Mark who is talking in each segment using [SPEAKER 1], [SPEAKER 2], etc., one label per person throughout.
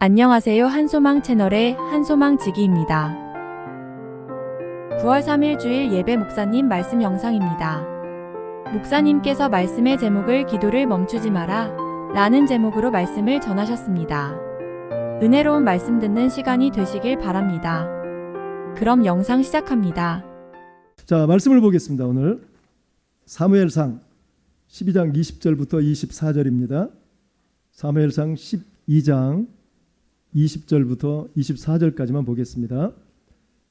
[SPEAKER 1] 안녕하세요. 한소망 채널의 한소망지기입니다. 9월 3일 주일 예배 목사님 말씀 영상입니다. 목사님께서 말씀의 제목을 기도를 멈추지 마라 라는 제목으로 말씀을 전하셨습니다. 은혜로운 말씀 듣는 시간이 되시길 바랍니다. 그럼 영상 시작합니다.
[SPEAKER 2] 자, 말씀을 보겠습니다. 오늘 사무엘상 12장 20절부터 24절입니다. 사무엘상 12장 20절부터 24절까지만 보겠습니다.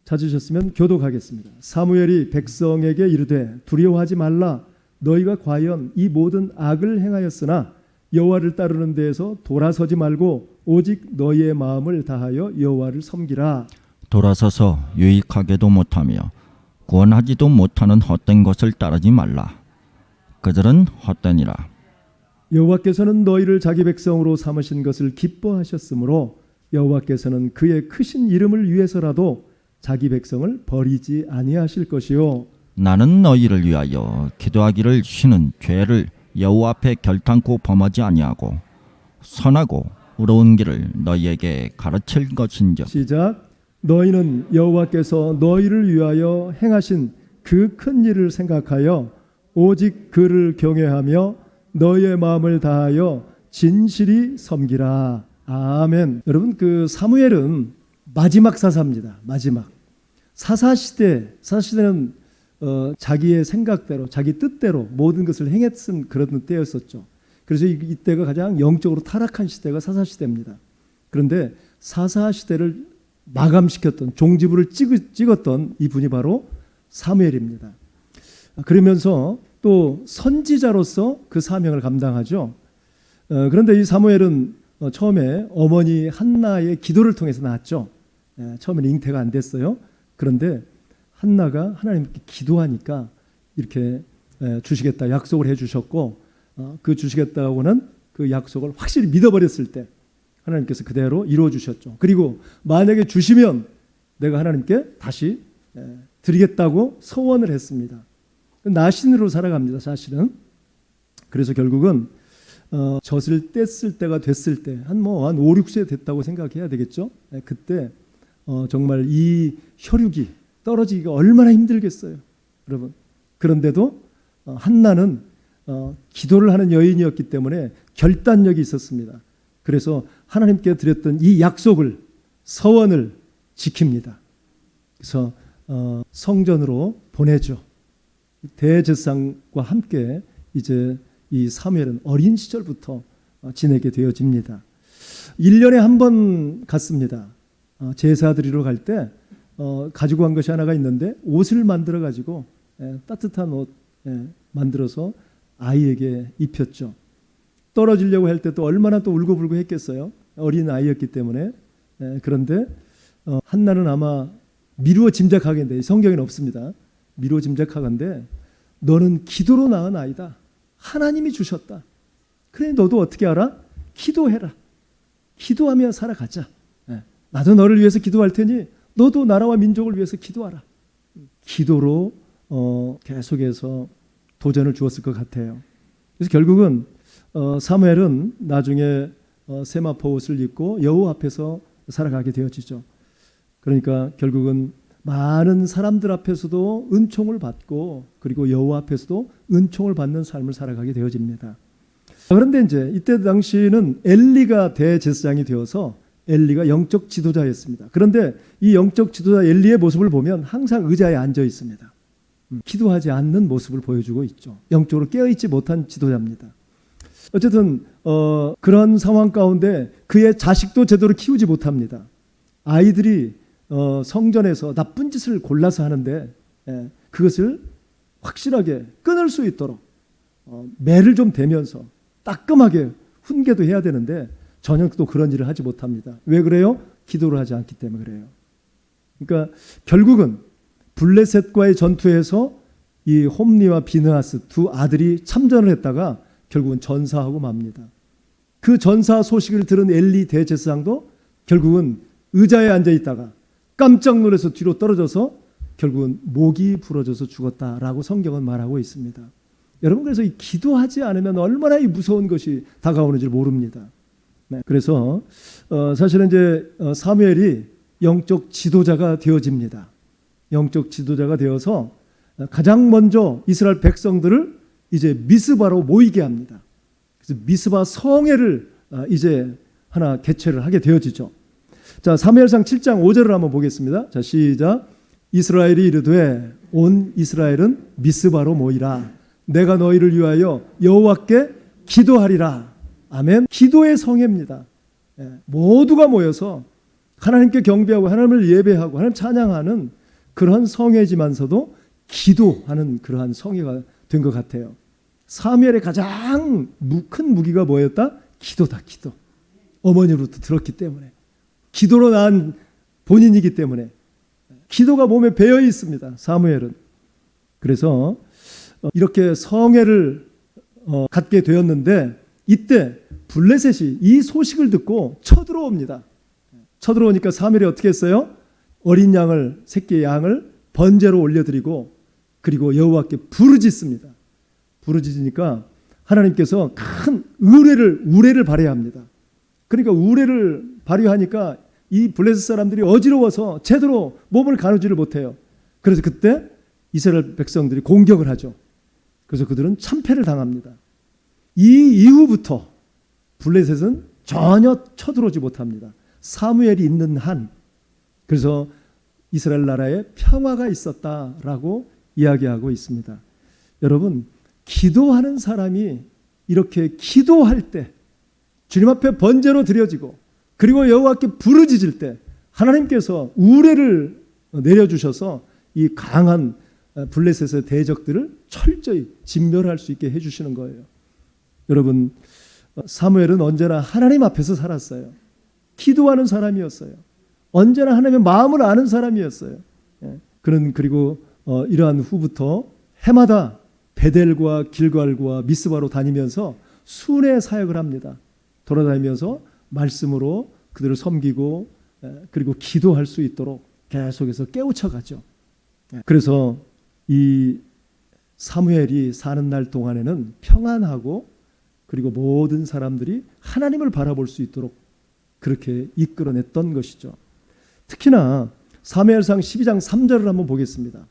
[SPEAKER 2] 찾으셨으면 교독하겠습니다. 사무엘이 백성에게 이르되 두려워하지 말라. 너희가 과연 이 모든 악을 행하였으나 여호와를 따르는 데에서 돌아서지 말고 오직 너희의 마음을 다하여 여호와를 섬기라.
[SPEAKER 3] 돌아서서 유익하게도 못하며 구원하지도 못하는 헛된 것을 따르지 말라. 그들은 헛되니라.
[SPEAKER 2] 여호와께서는 너희를 자기 백성으로 삼으신 것을 기뻐하셨으므로 여호와께서는 그의 크신 이름을 위해서라도 자기 백성을 버리지 아니하실 것이요.
[SPEAKER 3] 나는 너희를 위하여 기도하기를 쉬는 죄를 여호와 앞에 결탄코 범하지 아니하고 선하고 의로운 길을 너희에게 가르칠 것인즉.
[SPEAKER 2] 시작. 너희는 여호와께서 너희를 위하여 행하신 그 큰 일을 생각하여 오직 그를 경외하며 너희의 마음을 다하여 진실이 섬기라. 아멘. 여러분, 그 사무엘은 마지막 사사입니다. 마지막 사사시대는 자기의 생각대로 자기 뜻대로 모든 것을 행했은 그런 때였었죠. 그래서 이때가 가장 영적으로 타락한 시대가 사사시대입니다. 그런데 사사시대를 마감시켰던 종지부를 찍었던 이분이 바로 사무엘입니다. 그러면서 또 선지자로서 그 사명을 감당하죠. 그런데 이 사무엘은 처음에 어머니 한나의 기도를 통해서 낳았죠. 처음에는 잉태가 안 됐어요. 그런데 한나가 하나님께 기도하니까 이렇게 주시겠다 약속을 해주셨고, 그 주시겠다고는 그 약속을 확실히 믿어버렸을 때 하나님께서 그대로 이루어주셨죠. 그리고 만약에 주시면 내가 하나님께 다시 드리겠다고 서원을 했습니다. 나신으로 살아갑니다. 사실은. 그래서 결국은 젖을 뗐을 때가 됐을 때 한 5, 6세 됐다고 생각해야 되겠죠. 그때 정말 이 혈육이 떨어지기가 얼마나 힘들겠어요, 여러분. 그런데도 한나는 기도를 하는 여인이었기 때문에 결단력이 있었습니다. 그래서 하나님께 드렸던 이 약속을, 서원을 지킵니다. 그래서 성전으로 보내죠. 대제사장과 함께 이제 이 사무엘은 어린 시절부터 지내게 되어집니다. 1년에 한 번 갔습니다. 제사 드리러 갈 때 가지고 간 것이 하나가 있는데 옷을 만들어 가지고 따뜻한 옷 만들어서 아이에게 입혔죠. 떨어지려고 할 때 또 얼마나 또 울고불고 했겠어요. 어린 아이였기 때문에. 그런데 한나는 아마 미루어 짐작하겠는데, 성경에는 없습니다. 미루어 짐작하건대 너는 기도로 낳은 아이다. 하나님이 주셨다. 그래, 너도 어떻게 알아? 기도해라. 기도하며 살아가자. 나도 너를 위해서 기도할 테니 너도 나라와 민족을 위해서 기도하라. 기도로 계속해서 도전을 주었을 것 같아요. 그래서 결국은 사무엘은 나중에 세마포 옷을 입고 여호와 앞에서 살아가게 되어지죠. 그러니까 결국은 많은 사람들 앞에서도 은총을 받고, 그리고 여호와 앞에서도 은총을 받는 삶을 살아가게 되어집니다. 그런데 이제 이때 당시는 엘리가 대제사장이 되어서 엘리가 영적 지도자였습니다. 그런데 이 영적 지도자 엘리의 모습을 보면 항상 의자에 앉아 있습니다. 기도하지 않는 모습을 보여주고 있죠. 영적으로 깨어있지 못한 지도자입니다. 어쨌든 그런 상황 가운데 그의 자식도 제대로 키우지 못합니다. 아이들이 성전에서 나쁜 짓을 골라서 하는데 그것을 확실하게 끊을 수 있도록 매를 좀 대면서 따끔하게 훈계도 해야 되는데 전혀 또 그런 일을 하지 못합니다. 왜 그래요? 기도를 하지 않기 때문에 그래요. 그러니까 결국은 블레셋과의 전투에서 이 홈리와 비느하스 두 아들이 참전을 했다가 결국은 전사하고 맙니다. 그 전사 소식을 들은 엘리 대제사장도 결국은 의자에 앉아 있다가 깜짝 놀라서 뒤로 떨어져서 결국은 목이 부러져서 죽었다라고 성경은 말하고 있습니다. 여러분, 그래서 이 기도하지 않으면 얼마나 이 무서운 것이 다가오는지 모릅니다. 네, 그래서 사실은 이제 사무엘이 영적 지도자가 되어집니다. 영적 지도자가 되어서 가장 먼저 이스라엘 백성들을 이제 미스바로 모이게 합니다. 그래서 미스바 성회를 이제 하나 개최를 하게 되어지죠. 자, 사무엘상 7장 5절을 한번 보겠습니다. 자, 시작. 이스라엘이 이르되 온 이스라엘은 미스바로 모이라. 내가 너희를 위하여 여호와께 기도하리라. 아멘. 기도의 성회입니다. 모두가 모여서 하나님께 경배하고 하나님을 예배하고 하나님 찬양하는 그러한 성회지만서도 기도하는 그러한 성회가 된 것 같아요. 사무엘의 가장 큰 무기가 뭐였다? 기도다. 기도. 어머니로부터 들었기 때문에, 기도로 난 본인이기 때문에 기도가 몸에 배어 있습니다. 사무엘은. 그래서 이렇게 성회를 갖게 되었는데, 이때 블레셋이 이 소식을 듣고 쳐들어옵니다. 쳐들어오니까 사무엘이 어떻게 했어요? 어린 양을, 새끼 양을 번제로 올려드리고, 그리고 여호와께 부르짖습니다. 부르짖으니까 하나님께서 큰 우레를 발휘합니다. 그러니까 우레를 발휘하니까 이 블레셋 사람들이 어지러워서 제대로 몸을 가누지를 못해요. 그래서 그때 이스라엘 백성들이 공격을 하죠. 그래서 그들은 참패를 당합니다. 이 이후부터 블레셋은 전혀 쳐들어오지 못합니다. 사무엘이 있는 한. 그래서 이스라엘 나라에 평화가 있었다라고 이야기하고 있습니다. 여러분, 기도하는 사람이 이렇게 기도할 때, 주님 앞에 번제로 드려지고, 그리고 여호와께 부르짖을 때 하나님께서 우레를 내려주셔서 이 강한 블레셋의 대적들을 철저히 진멸할 수 있게 해주시는 거예요. 여러분, 사무엘은 언제나 하나님 앞에서 살았어요. 기도하는 사람이었어요. 언제나 하나님의 마음을 아는 사람이었어요. 그리고 이러한 후부터 해마다 베델과 길갈과 미스바로 다니면서 순회 사역을 합니다. 돌아다니면서 말씀으로 그들을 섬기고, 그리고 기도할 수 있도록 계속해서 깨우쳐가죠. 그래서 이 사무엘이 사는 날 동안에는 평안하고, 그리고 모든 사람들이 하나님을 바라볼 수 있도록 그렇게 이끌어냈던 것이죠. 특히나 사무엘상 12장 3절을 한번 보겠습니다.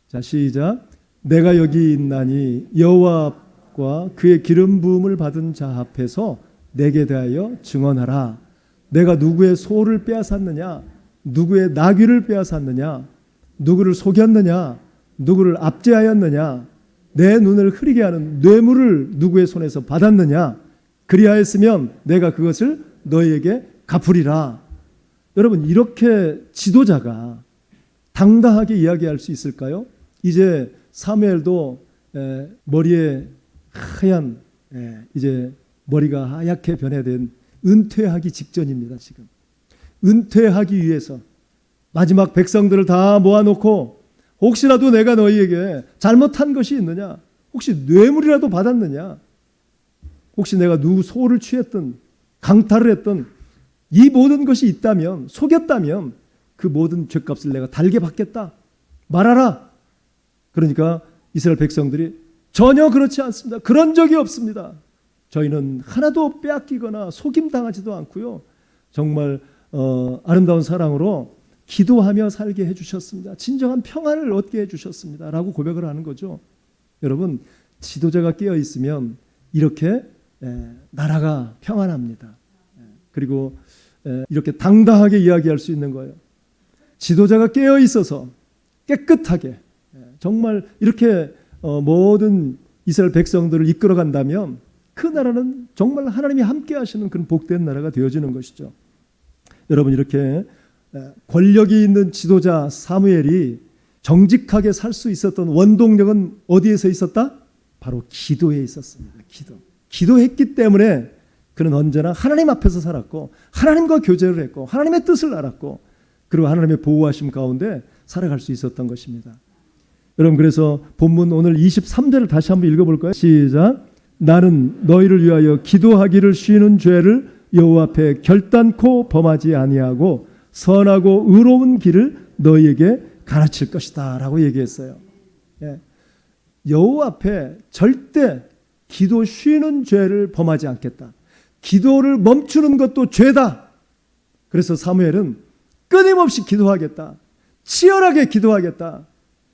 [SPEAKER 2] 자, 시작. 내가 여기 있나니 여호와와 그의 기름 부음을 받은 자 앞에서 내게 대하여 증언하라. 내가 누구의 소를 빼앗았느냐? 누구의 나귀를 빼앗았느냐? 누구를 속였느냐? 누구를 압제하였느냐? 내 눈을 흐리게 하는 뇌물을 누구의 손에서 받았느냐? 그리하였으면 내가 그것을 너희에게 갚으리라. 여러분, 이렇게 지도자가 당당하게 이야기할 수 있을까요? 이제 사무엘도 머리에 하얀, 이제 머리가 하얗게 변해된 은퇴하기 직전입니다. 지금 은퇴하기 위해서 마지막 백성들을 다 모아놓고, 혹시라도 내가 너희에게 잘못한 것이 있느냐? 혹시 뇌물이라도 받았느냐? 혹시 내가 누구 소를 취했든 강탈을 했든 이 모든 것이 있다면, 속였다면 그 모든 죄값을 내가 달게 받겠다. 말하라. 그러니까 이스라엘 백성들이 전혀 그렇지 않습니다. 그런 적이 없습니다. 저희는 하나도 빼앗기거나 속임당하지도 않고요. 정말 아름다운 사랑으로 기도하며 살게 해주셨습니다. 진정한 평안을 얻게 해주셨습니다. 라고 고백을 하는 거죠. 여러분, 지도자가 깨어 있으면 이렇게 나라가 평안합니다. 그리고 이렇게 당당하게 이야기할 수 있는 거예요. 지도자가 깨어 있어서 깨끗하게 정말 이렇게 모든 이스라엘 백성들을 이끌어 간다면 그 나라는 정말 하나님이 함께 하시는 그런 복된 나라가 되어지는 것이죠. 여러분, 이렇게 권력이 있는 지도자 사무엘이 정직하게 살 수 있었던 원동력은 어디에서 있었다? 바로 기도에 있었습니다. 기도했기 때문에 그는 언제나 하나님 앞에서 살았고, 하나님과 교제를 했고, 하나님의 뜻을 알았고, 그리고 하나님의 보호하심 가운데 살아갈 수 있었던 것입니다. 여러분, 그래서 본문 오늘 23절을 다시 한번 읽어볼까요? 시작. 나는 너희를 위하여 기도하기를 쉬는 죄를 여호와 앞에 결단코 범하지 아니하고 선하고 의로운 길을 너희에게 가르칠 것이다 라고 얘기했어요. 여호와 앞에 절대 기도 쉬는 죄를 범하지 않겠다. 기도를 멈추는 것도 죄다. 그래서 사무엘은 끊임없이 기도하겠다. 치열하게 기도하겠다.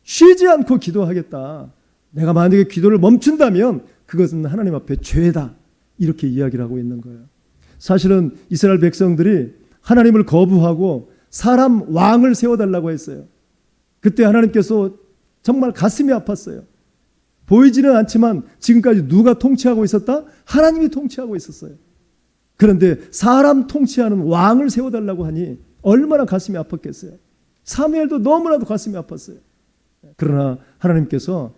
[SPEAKER 2] 쉬지 않고 기도하겠다. 내가 만약에 기도를 멈춘다면 그것은 하나님 앞에 죄다. 이렇게 이야기를 하고 있는 거예요. 사실은 이스라엘 백성들이 하나님을 거부하고 사람 왕을 세워달라고 했어요. 그때 하나님께서 정말 가슴이 아팠어요. 보이지는 않지만 지금까지 누가 통치하고 있었다? 하나님이 통치하고 있었어요. 그런데 사람 통치하는 왕을 세워달라고 하니 얼마나 가슴이 아팠겠어요. 사무엘도 너무나도 가슴이 아팠어요. 그러나 하나님께서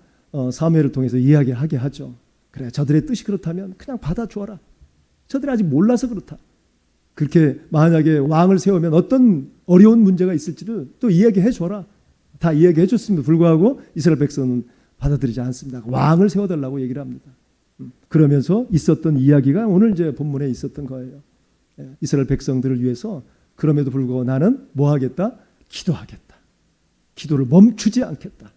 [SPEAKER 2] 사무엘을 통해서 이야기하게 하죠. 그래, 저들의 뜻이 그렇다면 그냥 받아주어라. 저들이 아직 몰라서 그렇다. 그렇게 만약에 왕을 세우면 어떤 어려운 문제가 있을지를 또 이야기해 줘라. 다 이야기해 줬음에도 불구하고 이스라엘 백성은 받아들이지 않습니다. 왕을 세워달라고 얘기를 합니다. 그러면서 있었던 이야기가 오늘 이제 본문에 있었던 거예요. 이스라엘 백성들을 위해서 그럼에도 불구하고 나는 뭐 하겠다? 기도하겠다. 기도를 멈추지 않겠다.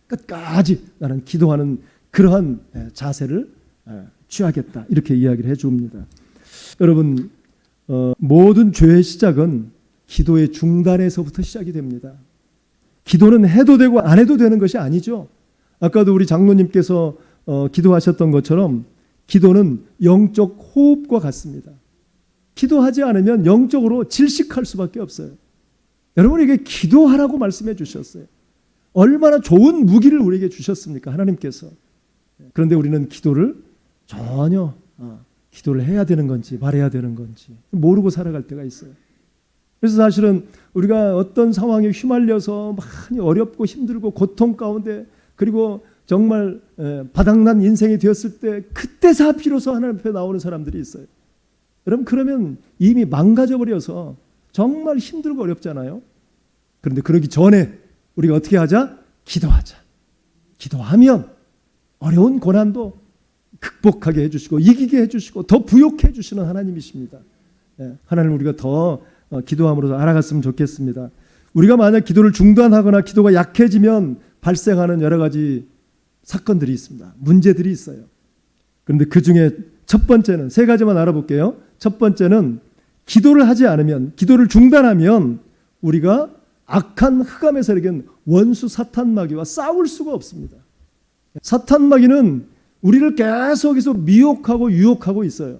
[SPEAKER 2] 끝까지 나는 기도하는 그러한 자세를 취하겠다. 이렇게 이야기를 해 줍니다. 여러분, 모든 죄의 시작은 기도의 중단에서부터 시작이 됩니다. 기도는 해도 되고 안 해도 되는 것이 아니죠. 아까도 우리 장로님께서 기도하셨던 것처럼 기도는 영적 호흡과 같습니다. 기도하지 않으면 영적으로 질식할 수밖에 없어요. 여러분에게 기도하라고 말씀해 주셨어요. 얼마나 좋은 무기를 우리에게 주셨습니까? 하나님께서. 그런데 우리는 기도를 전혀 기도를 해야 되는 건지 말해야 되는 건지 모르고 살아갈 때가 있어요. 그래서 사실은 우리가 어떤 상황에 휘말려서 많이 어렵고 힘들고 고통 가운데 그리고 정말 바닥난 인생이 되었을 때 그때서 비로소 하나님 앞에 나오는 사람들이 있어요. 여러분, 그러면 이미 망가져버려서 정말 힘들고 어렵잖아요. 그런데 그러기 전에 우리가 어떻게 하자? 기도하자. 기도하면 어려운 고난도 극복하게 해주시고 이기게 해주시고 더 부욕해 주시는 하나님이십니다. 하나님 우리가 더 기도함으로써 알아갔으면 좋겠습니다. 우리가 만약 기도를 중단하거나 기도가 약해지면 발생하는 여러 가지 사건들이 있습니다. 문제들이 있어요. 그런데 그 중에 첫 번째는 세 가지만 알아볼게요. 첫 번째는 기도를 하지 않으면, 기도를 중단하면 우리가 악한 흑암의 세력인 원수 사탄 마귀와 싸울 수가 없습니다. 사탄 마귀는 우리를 계속해서 미혹하고 유혹하고 있어요.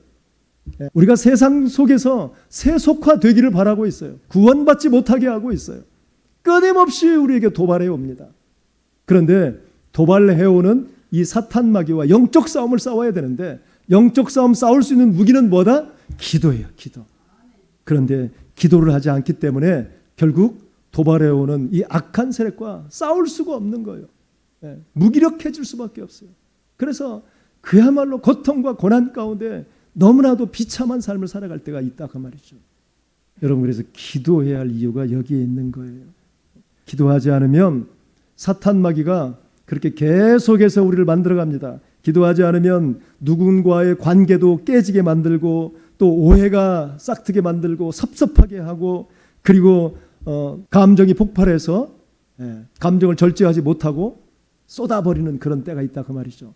[SPEAKER 2] 우리가 세상 속에서 세속화되기를 바라고 있어요. 구원받지 못하게 하고 있어요. 끊임없이 우리에게 도발해 옵니다. 그런데 도발해오는 이 사탄 마귀와 영적 싸움을 싸워야 되는데 영적 싸움 싸울 수 있는 무기는 뭐다? 기도예요. 기도. 그런데 기도를 하지 않기 때문에 결국 도발해오는 이 악한 세력과 싸울 수가 없는 거예요. 무기력해질 수밖에 없어요. 그래서 그야말로 고통과 고난 가운데 너무나도 비참한 삶을 살아갈 때가 있다 그 말이죠. 여러분, 그래서 기도해야 할 이유가 여기에 있는 거예요. 기도하지 않으면 사탄 마귀가 그렇게 계속해서 우리를 만들어갑니다. 기도하지 않으면 누군가의 관계도 깨지게 만들고 또 오해가 싹트게 만들고 섭섭하게 하고 그리고 감정이 폭발해서 감정을 절제하지 못하고 쏟아버리는 그런 때가 있다 그 말이죠.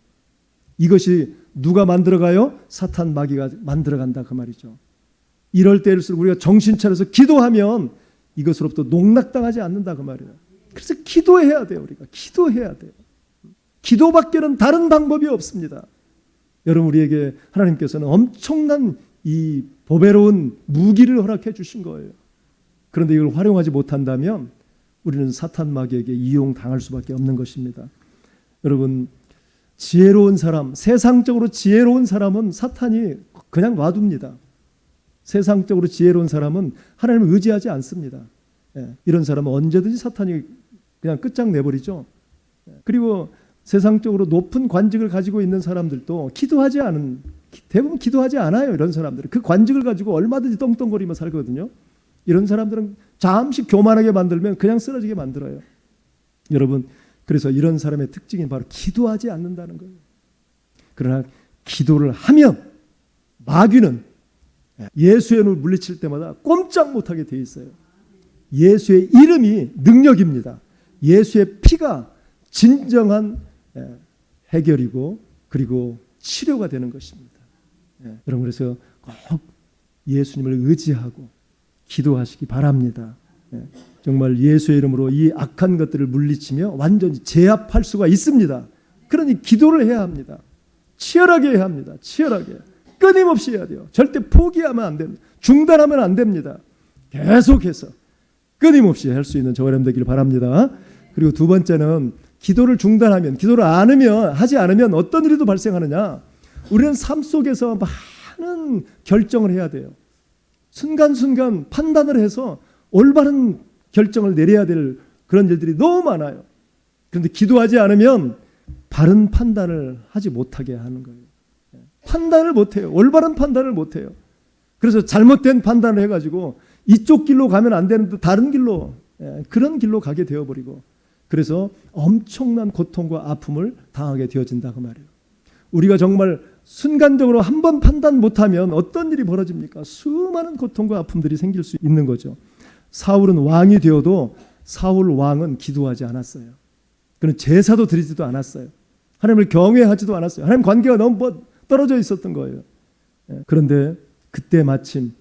[SPEAKER 2] 이것이 누가 만들어가요? 사탄 마귀가 만들어간다 그 말이죠. 이럴 때일수록 우리가 정신 차려서 기도하면 이것으로부터 농락당하지 않는다 그 말이에요. 그래서 기도해야 돼요. 우리가 기도해야 돼요. 기도밖에는 다른 방법이 없습니다. 여러분, 우리에게 하나님께서는 엄청난 이 보배로운 무기를 허락해 주신 거예요. 그런데 이걸 활용하지 못한다면 우리는 사탄 마귀에게 이용당할 수밖에 없는 것입니다. 여러분, 지혜로운 사람, 세상적으로 지혜로운 사람은 사탄이 그냥 놔둡니다. 세상적으로 지혜로운 사람은 하나님을 의지하지 않습니다. 이런 사람은 언제든지 사탄이 그냥 끝장내버리죠. 그리고 세상적으로 높은 관직을 가지고 있는 사람들도 대부분 기도하지 않아요. 이런 사람들은 그 관직을 가지고 얼마든지 떵떵거리며 살거든요. 이런 사람들은 잠시 교만하게 만들면 그냥 쓰러지게 만들어요. 여러분, 그래서 이런 사람의 특징이 바로 기도하지 않는다는 거예요. 그러나 기도를 하면 마귀는 예수의 눈을 물리칠 때마다 꼼짝 못하게 돼 있어요. 예수의 이름이 능력입니다. 예수의 피가 진정한 해결이고 그리고 치료가 되는 것입니다. 여러분 그래서 꼭 예수님을 의지하고 기도하시기 바랍니다. 정말 예수의 이름으로 이 악한 것들을 물리치며 완전히 제압할 수가 있습니다. 그러니 기도를 해야 합니다. 치열하게 해야 합니다. 치열하게. 끊임없이 해야 돼요. 절대 포기하면 안 됩니다. 중단하면 안 됩니다. 계속해서 끊임없이 할 수 있는 저와 여러분 되기를 바랍니다. 그리고 두 번째는 기도를 중단하면, 기도를 하지 않으면 어떤 일이 또 발생하느냐. 우리는 삶 속에서 많은 결정을 해야 돼요. 순간순간 판단을 해서 올바른 결정을 내려야 될 그런 일들이 너무 많아요. 그런데 기도하지 않으면 바른 판단을 하지 못하게 하는 거예요. 판단을 못해요. 올바른 판단을 못해요. 그래서 잘못된 판단을 해가지고 이쪽 길로 가면 안 되는데 다른 길로, 그런 길로 가게 되어버리고, 그래서 엄청난 고통과 아픔을 당하게 되어진다 그 말이에요. 우리가 정말 순간적으로 한 번 판단 못하면 어떤 일이 벌어집니까? 수많은 고통과 아픔들이 생길 수 있는 거죠. 사울은 왕이 되어도 사울 왕은 기도하지 않았어요. 그는 제사도 드리지도 않았어요. 하나님을 경외하지도 않았어요. 하나님 관계가 너무 떨어져 있었던 거예요. 그런데 그때 마침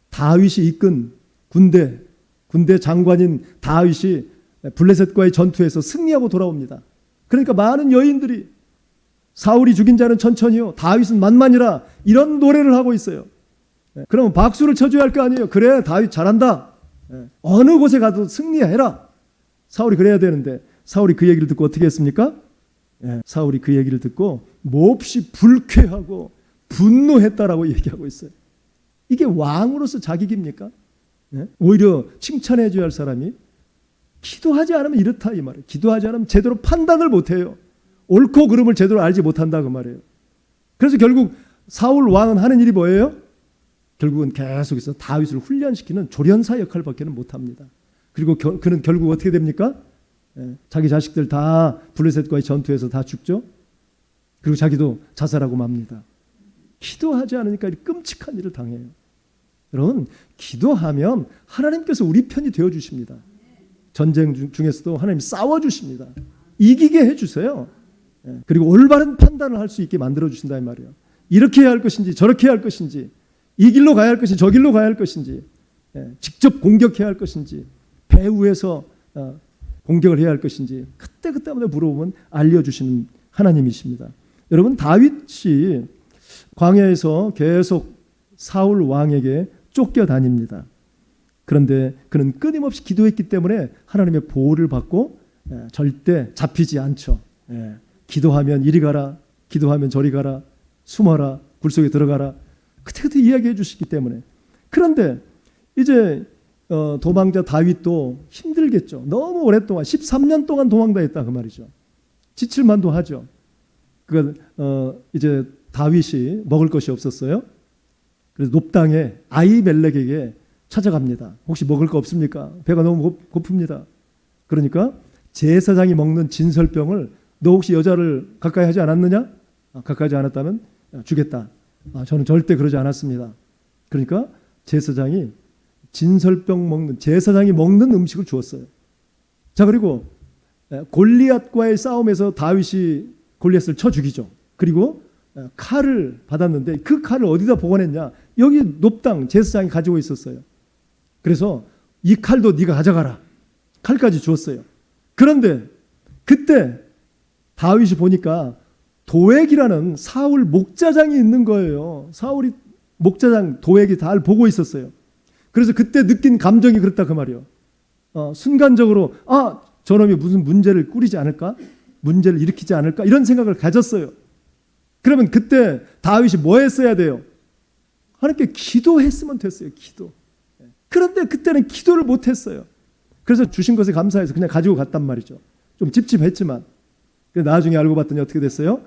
[SPEAKER 2] 다윗이 이끈 군대 장관인 다윗이 블레셋과의 전투에서 승리하고 돌아옵니다. 그러니까 많은 여인들이 사울이 죽인 자는 천천히요, 다윗은 만만이라, 이런 노래를 하고 있어요. 그러면 박수를 쳐줘야 할 거 아니에요. 그래, 다윗 잘한다. 어느 곳에 가도 승리해라. 사울이 그래야 되는데, 사울이 그 얘기를 듣고 어떻게 했습니까? 사울이 그 얘기를 듣고 몹시 불쾌하고 분노했다라고 얘기하고 있어요. 이게 왕으로서 자격입니까? 오히려 칭찬해 줘야 할 사람이 기도하지 않으면 이렇다 이 말이에요. 기도하지 않으면 제대로 판단을 못해요. 옳고 그름을 제대로 알지 못한다 그 말이에요. 그래서 결국 사울 왕은 하는 일이 뭐예요? 결국은 계속해서 다윗을 훈련시키는 조련사 역할밖에 못합니다. 그리고 그는 결국 어떻게 됩니까? 자기 자식들 다 블레셋과의 전투에서 다 죽죠. 그리고 자기도 자살하고 맙니다. 기도하지 않으니까 끔찍한 일을 당해요. 여러분, 기도하면 하나님께서 우리 편이 되어주십니다. 전쟁 중에서도 하나님 싸워주십니다. 이기게 해주세요. 그리고 올바른 판단을 할 수 있게 만들어주신다 이 말이에요. 이렇게 해야 할 것인지 저렇게 해야 할 것인지, 이 길로 가야 할 것인지 저 길로 가야 할 것인지, 직접 공격해야 할 것인지, 배후에서 공격을 해야 할 것인지 그때마다 물어보면 알려주시는 하나님이십니다. 여러분, 다윗이 광야에서 계속 사울 왕에게 쫓겨다닙니다. 그런데 그는 끊임없이 기도했기 때문에 하나님의 보호를 받고 절대 잡히지 않죠. 기도하면 이리 가라, 기도하면 저리 가라, 숨어라, 굴속에 들어가라, 그때 이야기해 주시기 때문에. 그런데 이제 도망자 다윗도 힘들겠죠. 너무 오랫동안 13년 동안 도망다녔다 그 말이죠. 지칠만도 하죠. 그러니까 이제 다윗이 먹을 것이 없었어요. 그래서 높당에 아히멜렉에게 찾아갑니다. 혹시 먹을 거 없습니까? 배가 너무 고픕니다. 그러니까 제사장이 먹는 진설병을 너 혹시 여자를 가까이 하지 않았느냐? 가까이 하지 않았다면 주겠다. 저는 절대 그러지 않았습니다. 그러니까 제사장이 진설병 먹는, 제사장이 먹는 음식을 주었어요. 자, 그리고 골리앗과의 싸움에서 다윗이 골리앗을 쳐 죽이죠. 그리고 칼을 받았는데 그 칼을 어디다 보관했냐? 여기 높당 제사장이 가지고 있었어요. 그래서 이 칼도 네가 가져가라. 칼까지 주었어요. 그런데 그때 다윗이 보니까 도액이라는 사울 목자장이 있는 거예요. 사울이 목자장 도액이 다 보고 있었어요. 그래서 그때 느낀 감정이 그렇다 그 말이에요. 순간적으로 저놈이 무슨 문제를 꾸리지 않을까? 문제를 일으키지 않을까? 이런 생각을 가졌어요. 그러면 그때 다윗이 뭐 했어야 돼요? 하나님께 기도했으면 됐어요. 기도. 그런데 그때는 기도를 못했어요. 그래서 주신 것에 감사해서 그냥 가지고 갔단 말이죠. 좀 찝찝했지만. 나중에 알고 봤더니 어떻게 됐어요?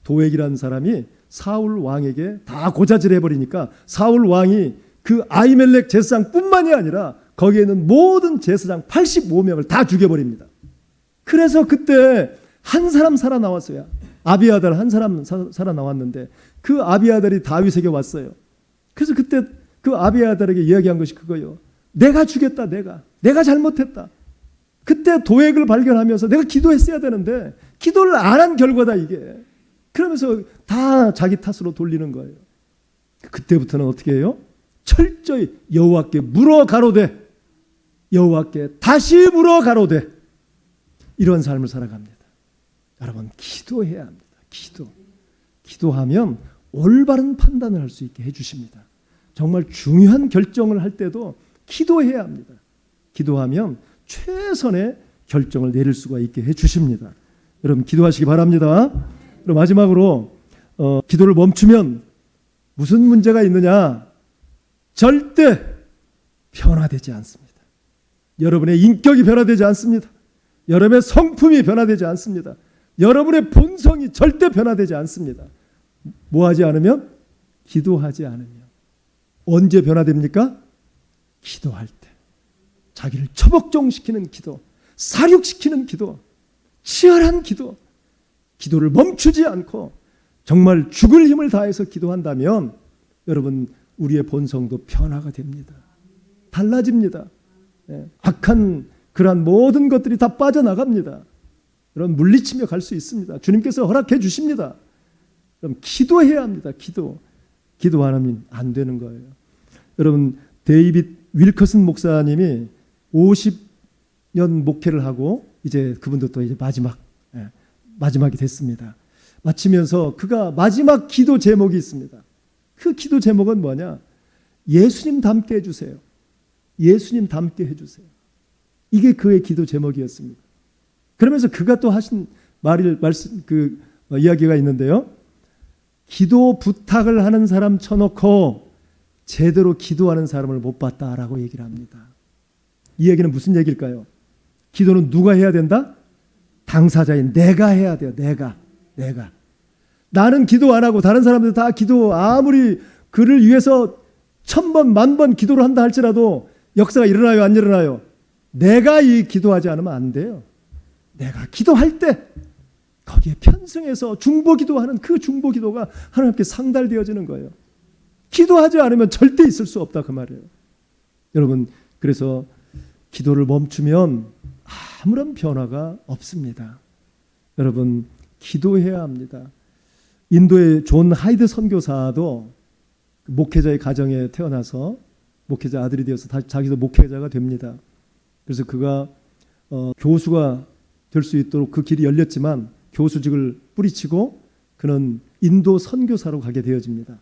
[SPEAKER 2] 도액이라는 사람이 사울 왕에게 다 고자질해버리니까 사울 왕이 그 아히멜렉 제사장뿐만이 아니라 거기에 있는 모든 제사장 85명을 다 죽여버립니다. 그래서 그때 한 사람 살아나왔어요. 아비아달 한 사람 살아나왔는데 그 아비아달이 다윗에게 왔어요. 그래서 그때 그 아비아달에게 이야기한 것이 그거예요. 내가 죽였다. 내가 잘못했다. 그때 도액을 발견하면서 내가 기도했어야 되는데 기도를 안 한 결과다 이게. 그러면서 다 자기 탓으로 돌리는 거예요. 그때부터는 어떻게 해요? 철저히 여호와께 물어 가로되 여호와께 다시 물어 가로되 이런 삶을 살아갑니다. 여러분 기도해야 합니다. 기도하면 올바른 판단을 할 수 있게 해주십니다. 정말 중요한 결정을 할 때도 기도해야 합니다. 기도하면 최선의 결정을 내릴 수가 있게 해주십니다. 여러분 기도하시기 바랍니다. 그리고 마지막으로 기도를 멈추면 무슨 문제가 있느냐? 절대 변화되지 않습니다. 여러분의 인격이 변화되지 않습니다. 여러분의 성품이 변화되지 않습니다. 여러분의 본성이 절대 변화되지 않습니다. 뭐 하지 않으면? 기도하지 않으면. 언제 변화됩니까? 기도할 때. 자기를 처복종시키는 기도, 사륙시키는 기도, 치열한 기도, 기도를 멈추지 않고 정말 죽을 힘을 다해서 기도한다면 여러분 우리의 본성도 변화가 됩니다. 달라집니다. 악한 그러한 모든 것들이 다 빠져나갑니다. 여러분 물리치며 갈 수 있습니다. 주님께서 허락해 주십니다. 그럼 기도해야 합니다. 기도 안 하면 안 되는 거예요. 여러분 데이빗 윌커슨 목사님이 50년 목회를 하고 이제 그분도 또 이제 마지막이 됐습니다. 마치면서 그가 마지막 기도 제목이 있습니다. 그 기도 제목은 뭐냐? 예수님 닮게 해주세요. 예수님 닮게 해주세요. 이게 그의 기도 제목이었습니다. 그러면서 그가 또 하신 이야기가 있는데요. 기도 부탁을 하는 사람 쳐놓고 제대로 기도하는 사람을 못 봤다라고 얘기를 합니다. 이 얘기는 무슨 얘기일까요? 기도는 누가 해야 된다? 당사자인 내가 해야 돼요. 내가. 나는 기도 안 하고 다른 사람들 다 기도 아무리 그를 위해서 1000번, 10,000번 기도를 한다 할지라도 역사가 일어나요? 안 일어나요? 내가 이 기도하지 않으면 안 돼요. 내가 기도할 때 거기에 편승해서 중보기도하는 그 중보기도가 하나님께 상달되어지는 거예요. 기도하지 않으면 절대 있을 수 없다 그 말이에요. 여러분 그래서 기도를 멈추면 아무런 변화가 없습니다. 여러분 기도해야 합니다. 인도의 존 하이드 선교사도 목회자의 가정에 태어나서 목회자 아들이 되어서 자기도 목회자가 됩니다. 그래서 그가 교수가 될 수 있도록 그 길이 열렸지만 교수직을 뿌리치고 그는 인도 선교사로 가게 되어집니다.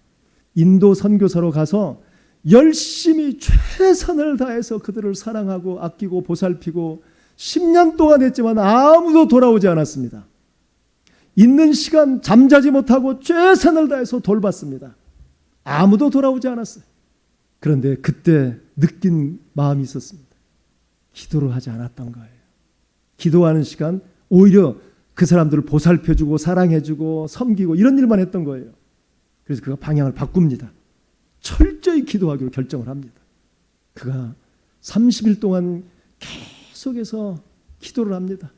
[SPEAKER 2] 인도 선교사로 가서 열심히 최선을 다해서 그들을 사랑하고 아끼고 보살피고 10년 동안 했지만 아무도 돌아오지 않았습니다. 있는 시간 잠자지 못하고 최선을 다해서 돌봤습니다. 아무도 돌아오지 않았어요. 그런데 그때 느낀 마음이 있었습니다. 기도를 하지 않았던 거예요. 기도하는 시간 오히려 그 사람들을 보살펴주고 사랑해주고 섬기고 이런 일만 했던 거예요. 그래서 그가 방향을 바꿉니다. 철저히 기도하기로 결정을 합니다. 그가 30일 동안 계속해서 기도를 합니다.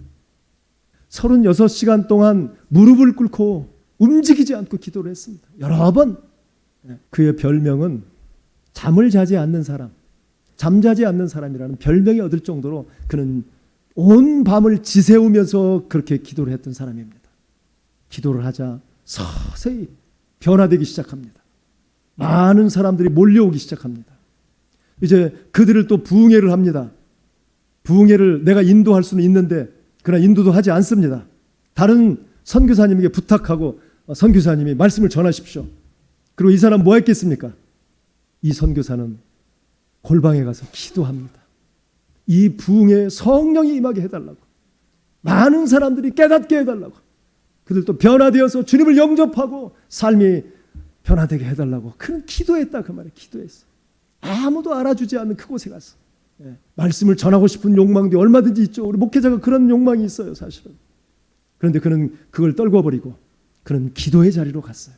[SPEAKER 2] 36시간 동안 무릎을 꿇고 움직이지 않고 기도를 했습니다. 여러 번. 그의 별명은 잠을 자지 않는 사람, 잠자지 않는 사람이라는 별명이 얻을 정도로 그는 온 밤을 지새우면서 그렇게 기도를 했던 사람입니다. 기도를 하자 서서히 변화되기 시작합니다. 많은 사람들이 몰려오기 시작합니다. 이제 그들을 또 부흥회를 합니다. 부흥회를 내가 인도할 수는 있는데 그러나 인도도 하지 않습니다. 다른 선교사님에게 부탁하고 선교사님이 말씀을 전하십시오. 그리고 이 사람 뭐 했겠습니까? 이 선교사는 골방에 가서 기도합니다. 이 부흥에 성령이 임하게 해달라고, 많은 사람들이 깨닫게 해달라고, 그들도 변화되어서 주님을 영접하고 삶이 변화되게 해달라고 그는 기도했다 그 말이에요. 기도했어. 아무도 알아주지 않는 그곳에 가서 말씀을 전하고 싶은 욕망도 얼마든지 있죠. 우리 목회자가 그런 욕망이 있어요 사실은. 그런데 그는 그걸 떨궈버리고 그는 기도의 자리로 갔어요.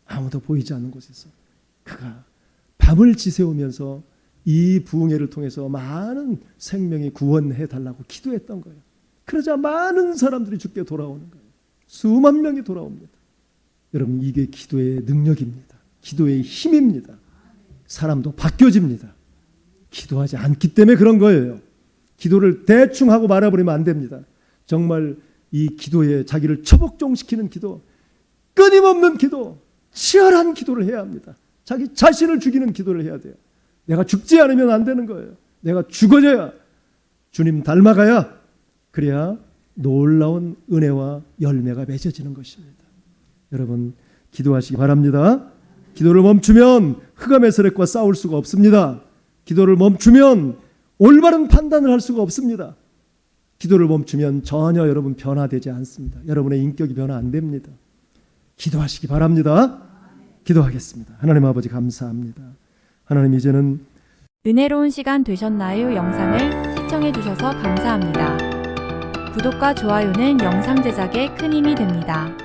[SPEAKER 2] 아무도 보이지 않는 곳에서 그가 밤을 지새우면서 이 부흥회를 통해서 많은 생명이 구원해 달라고 기도했던 거예요. 그러자 많은 사람들이 주께 돌아오는 거예요. 수만 명이 돌아옵니다. 여러분 이게 기도의 능력입니다. 기도의 힘입니다. 사람도 바뀌어집니다. 기도하지 않기 때문에 그런 거예요. 기도를 대충 하고 말아버리면 안 됩니다. 정말 이 기도에 자기를 처복종시키는 기도, 끊임없는 기도, 치열한 기도를 해야 합니다. 자기 자신을 죽이는 기도를 해야 돼요. 내가 죽지 않으면 안 되는 거예요. 내가 죽어져야, 주님 닮아가야, 그래야 놀라운 은혜와 열매가 맺어지는 것입니다. 여러분 기도하시기 바랍니다. 기도를 멈추면 흑암에서렉과 싸울 수가 없습니다. 기도를 멈추면 올바른 판단을 할 수가 없습니다. 기도를 멈추면 전혀 여러분 변화되지 않습니다. 여러분의 인격이 변화 안 됩니다. 기도하시기 바랍니다. 기도하겠습니다. 하나님 아버지 감사합니다. 하나님 이제는
[SPEAKER 1] 은혜로운 시간 되셨나요? 영상을 시청해 주셔서 감사합니다. 구독과 좋아요는 영상 제작에 큰 힘이 됩니다.